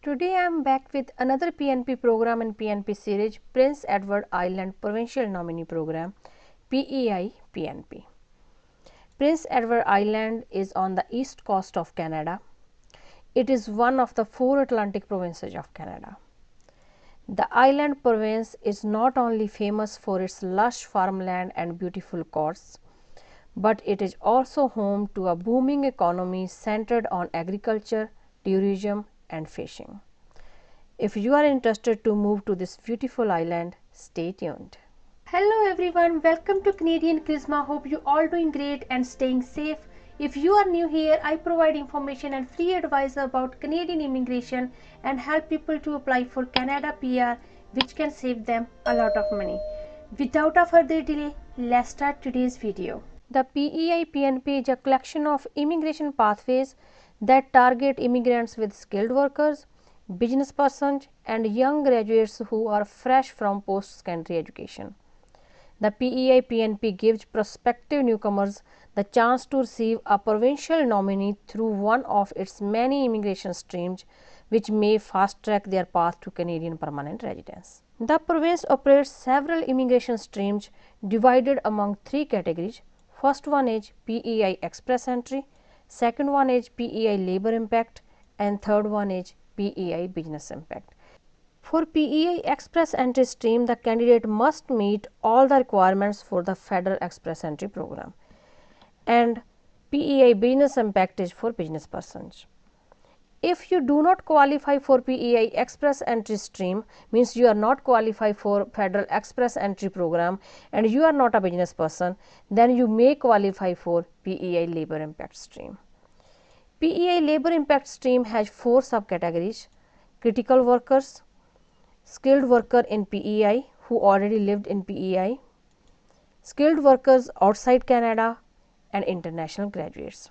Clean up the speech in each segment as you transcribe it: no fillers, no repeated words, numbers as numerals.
Today I am back with another PNP program in PNP series, Prince Edward Island Provincial Nominee Program, PEI-PNP. Prince Edward Island is on the east coast of Canada. It is one of the 4 Atlantic provinces of Canada. The island province is not only famous for its lush farmland and beautiful coasts, but it is also home to a booming economy centered on agriculture, tourism, and fishing. If you are interested to move to this beautiful island, stay tuned. Hello everyone, welcome to Canadian Charisma. Hope you all doing great and staying safe. If you are new here, I provide information and free advice about Canadian immigration and help people to apply for Canada PR, which can save them a lot of money. Without a further delay, let's start today's video. The PEI-PNP is a collection of immigration pathways that target immigrants with skilled workers, business persons, and young graduates who are fresh from post-secondary education. The PEI-PNP gives prospective newcomers the chance to receive a provincial nominee through one of its many immigration streams, which may fast-track their path to Canadian permanent residence. The province operates several immigration streams divided among 3 categories. First one is PEI Express Entry, second one is PEI Labor Impact, and third one is PEI Business Impact. For PEI Express Entry stream, the candidate must meet all the requirements for the Federal Express Entry program, and PEI Business Impact is for business persons. If you do not qualify for PEI Express Entry stream, means you are not qualified for Federal Express Entry program and you are not a business person, then you may qualify for PEI Labor Impact stream. PEI Labor Impact stream has 4 subcategories: critical workers, skilled worker in PEI who already lived in PEI, skilled workers outside Canada, and international graduates.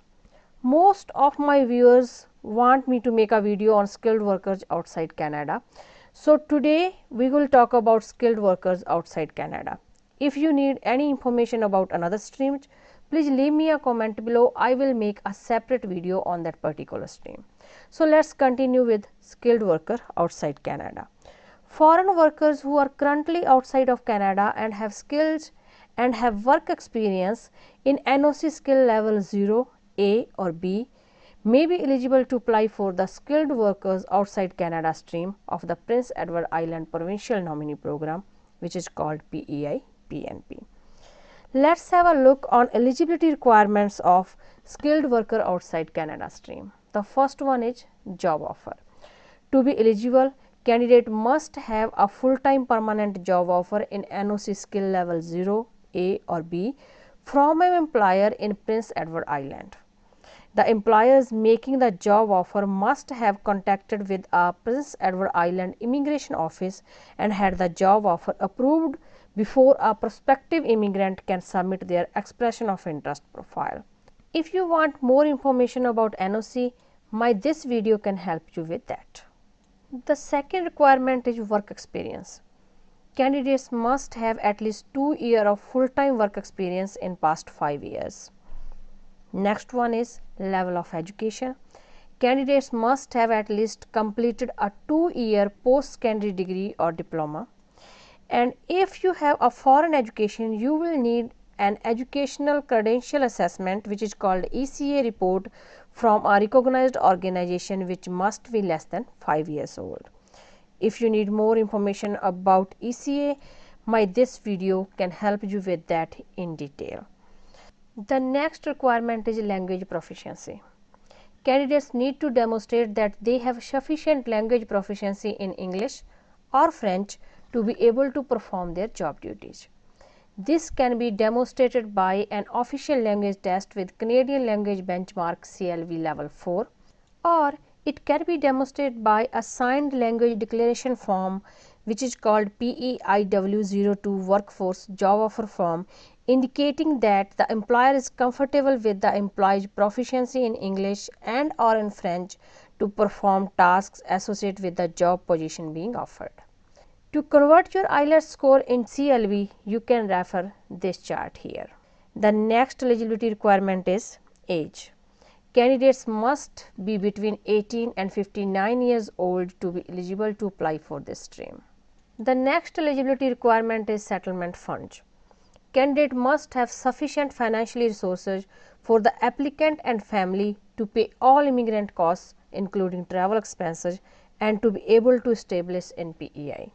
Most of my viewers want me to make a video on skilled workers outside Canada. So today we will talk about skilled workers outside Canada. If you need any information about another stream, please leave me a comment below. I will make a separate video on that particular stream. So let's continue with skilled worker outside Canada. Foreign workers who are currently outside of Canada and have skills and have work experience in NOC skill level 0, A or B may be eligible to apply for the skilled workers outside Canada stream of the Prince Edward Island Provincial Nominee Program, which is called PEI-PNP. Let's have a look on eligibility requirements of skilled worker outside Canada stream. The first one is job offer. To be eligible, candidate must have a full-time permanent job offer in NOC skill level 0, A or B from an employer in Prince Edward Island. The employers making the job offer must have contacted with a Prince Edward Island immigration office and had the job offer approved before a prospective immigrant can submit their expression of interest profile. If you want more information about NOC, this video can help you with that. The second requirement is work experience. Candidates must have at least 2 years of full-time work experience in past 5 years. Next one is level of education. Candidates must have at least completed a 2-year post-secondary degree or diploma. And if you have a foreign education, you will need an educational credential assessment, which is called ECA report, from a recognized organization, which must be less than 5 years old. If you need more information about ECA, this video can help you with that in detail. The next requirement is language proficiency. Candidates need to demonstrate that they have sufficient language proficiency in English or French to be able to perform their job duties. This can be demonstrated by an official language test with Canadian Language Benchmark CLV level 4, or it can be demonstrated by a signed language declaration form, which is called PEIW02 Workforce Job Offer Form, indicating that the employer is comfortable with the employee's proficiency in English and or in French to perform tasks associated with the job position being offered. To convert your IELTS score in CLV, you can refer this chart here. The next eligibility requirement is age. Candidates must be between 18 and 59 years old to be eligible to apply for this stream. The next eligibility requirement is settlement funds. Candidate must have sufficient financial resources for the applicant and family to pay all immigrant costs including travel expenses and to be able to establish in PEI.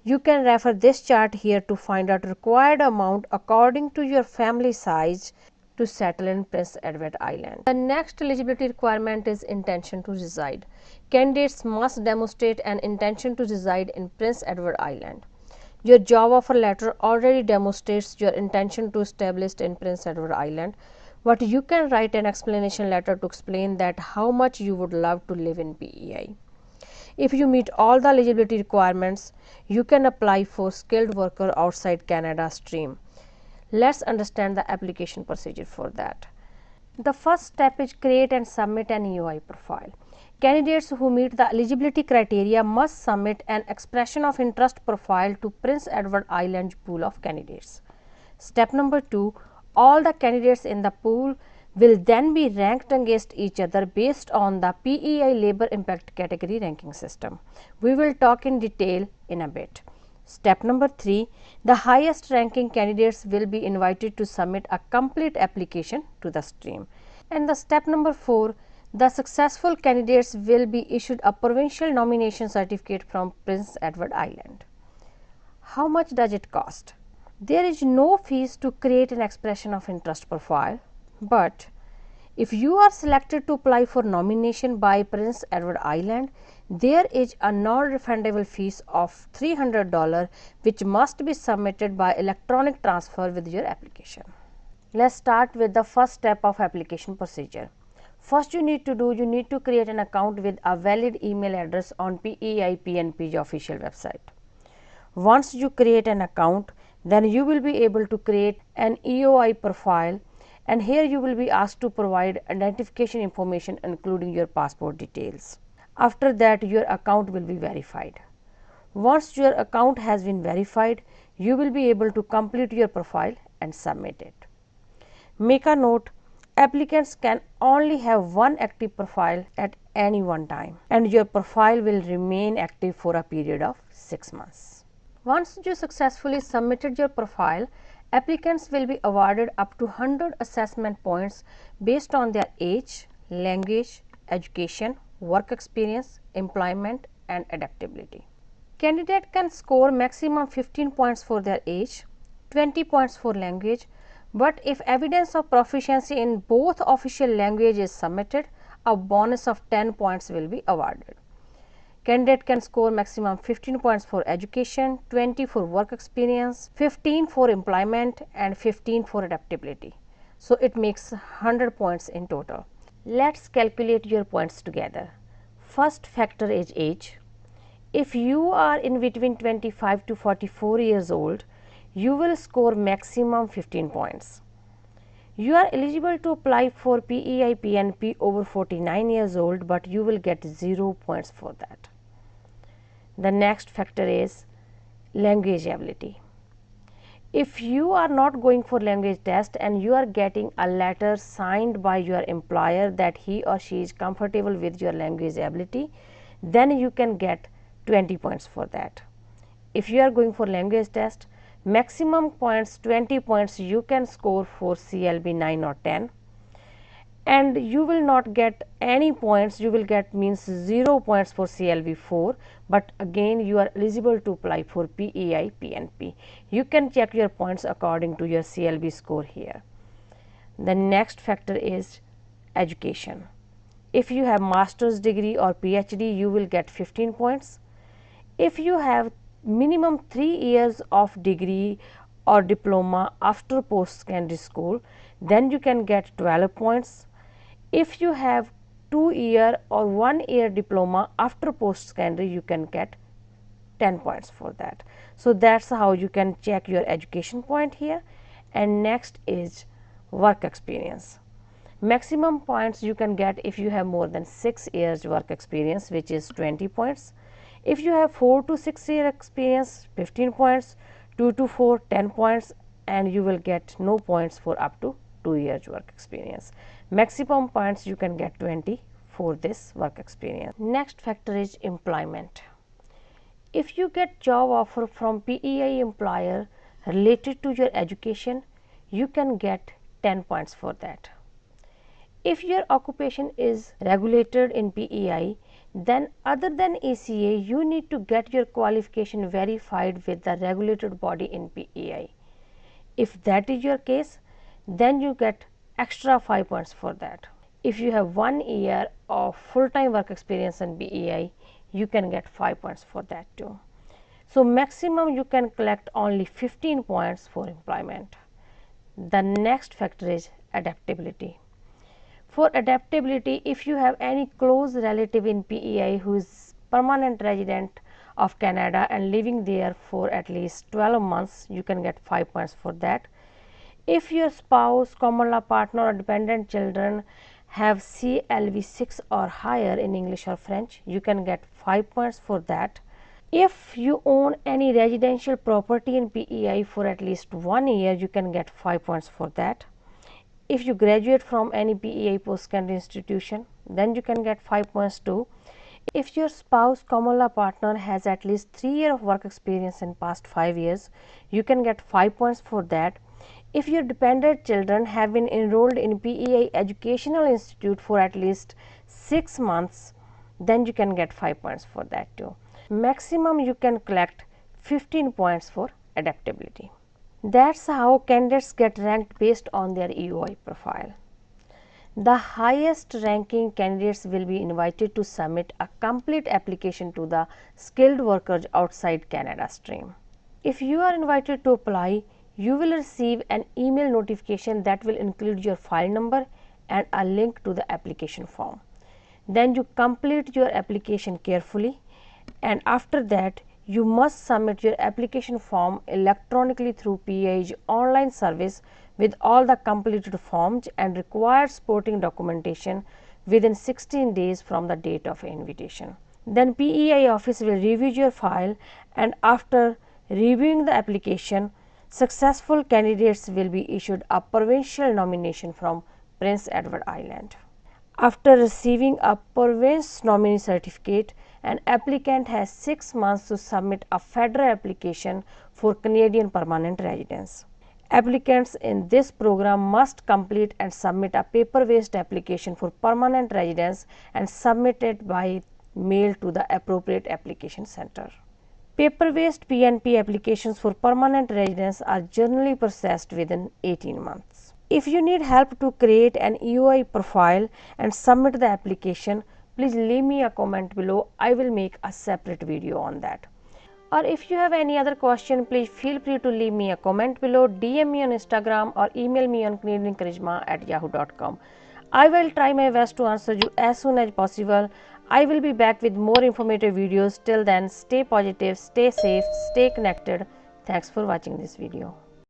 You can refer this chart here to find out required amount according to your family size to settle in Prince Edward Island. The next eligibility requirement is intention to reside. Candidates must demonstrate an intention to reside in Prince Edward Island. Your job offer letter already demonstrates your intention to establish in Prince Edward Island, but you can write an explanation letter to explain that how much you would love to live in PEI. If you meet all the eligibility requirements, you can apply for skilled worker outside Canada stream. Let's understand the application procedure for that. The first step is create and submit an EOI profile. Candidates who meet the eligibility criteria must submit an expression of interest profile to Prince Edward Island pool of candidates. Step number 2, all the candidates in the pool will then be ranked against each other based on the PEI labor impact category ranking system. We will talk in detail in a bit. Step number 3, the highest ranking candidates will be invited to submit a complete application to the stream. And the step number 4, the successful candidates will be issued a provincial nomination certificate from Prince Edward Island. How much does it cost? There is no fees to create an expression of interest profile, but if you are selected to apply for nomination by Prince Edward Island, there is a non-refundable fees of $300 which must be submitted by electronic transfer with your application. Let's start with the first step of application procedure. First you need to create an account with a valid email address on PEI-PNP's official website. Once you create an account, then you will be able to create an EOI profile, and here you will be asked to provide identification information including your passport details. After that, your account will be verified. Once your account has been verified, you will be able to complete your profile and submit it. Make a note, applicants can only have one active profile at any one time, and your profile will remain active for a period of 6 months. Once you successfully submitted your profile, applicants will be awarded up to 100 assessment points based on their age, language, education, work experience, employment and adaptability. Candidate can score maximum 15 points for their age, 20 points for language, but if evidence of proficiency in both official language is submitted, a bonus of 10 points will be awarded. Candidate can score maximum 15 points for education, 20 for work experience, 15 for employment and 15 for adaptability. So it makes 100 points in total. Let's calculate your points together. First factor is age. If you are in between 25 to 44 years old, you will score maximum 15 points. You are eligible to apply for PEI-PNP over 49 years old, but you will get 0 points for that. The next factor is language ability. If you are not going for language test and you are getting a letter signed by your employer that he or she is comfortable with your language ability, then you can get 20 points for that. If you are going for language test, maximum points 20 points you can score for CLB 9 or 10, and you will not get any points, you will get means 0 points for CLB 4, but again you are eligible to apply for PEI-PNP. You can check your points according to your CLB score here. The next factor is education. If you have master's degree or PhD, you will get 15 points. If you have minimum 3 years of degree or diploma after post-secondary school, then you can get 12 points. If you have 2-year or 1-year diploma after post-secondary, you can get 10 points for that. So that's how you can check your education point here. And next is work experience. Maximum points you can get if you have more than 6 years work experience, which is 20 points. If you have 4 to 6 year experience, 15 points, 2 to 4, 10 points, and you will get no points for up to 2 years work experience. Maximum points you can get 20 for this work experience. Next factor is employment. If you get job offer from PEI employer related to your education, you can get 10 points for that. If your occupation is regulated in PEI, then other than ACA, you need to get your qualification verified with the regulated body in PEI. If that is your case, then you get extra 5 points for that. If you have 1 year of full-time work experience in PEI, you can get 5 points for that too. So maximum you can collect only 15 points for employment. The next factor is adaptability. For adaptability, if you have any close relative in PEI who is permanent resident of Canada and living there for at least 12 months, you can get 5 points for that. If your spouse, common law partner or dependent children have CLV 6 or higher in English or French, you can get 5 points for that. If you own any residential property in PEI for at least 1 year, you can get 5 points for that. If you graduate from any PEI post-secondary institution, then you can get 5 points too. If your spouse, common law partner has at least 3 years of work experience in past 5 years, you can get 5 points for that. If your dependent children have been enrolled in PEI educational institute for at least 6 months, then you can get 5 points for that too. Maximum you can collect 15 points for adaptability. That's how candidates get ranked based on their EOI profile. The highest ranking candidates will be invited to submit a complete application to the skilled workers outside Canada stream. If you are invited to apply, you will receive an email notification that will include your file number and a link to the application form. Then you complete your application carefully, and after that you must submit your application form electronically through PEI's online service with all the completed forms and required supporting documentation within 16 days from the date of invitation. Then PEI office will review your file, and after reviewing the application, successful candidates will be issued a provincial nomination from Prince Edward Island. After receiving a province nominee certificate, an applicant has 6 months to submit a federal application for Canadian permanent residence. Applicants in this program must complete and submit a paper-based application for permanent residence and submit it by mail to the appropriate application center. Paper-based PNP applications for permanent residence are generally processed within 18 months. If you need help to create an EOI profile and submit the application, please leave me a comment below. I will make a separate video on that. Or if you have any other question, please feel free to leave me a comment below, DM me on Instagram or email me on canadiancharisma@yahoo.com. I will try my best to answer you as soon as possible. I will be back with more informative videos. Till then, stay positive, stay safe, stay connected. Thanks for watching this video.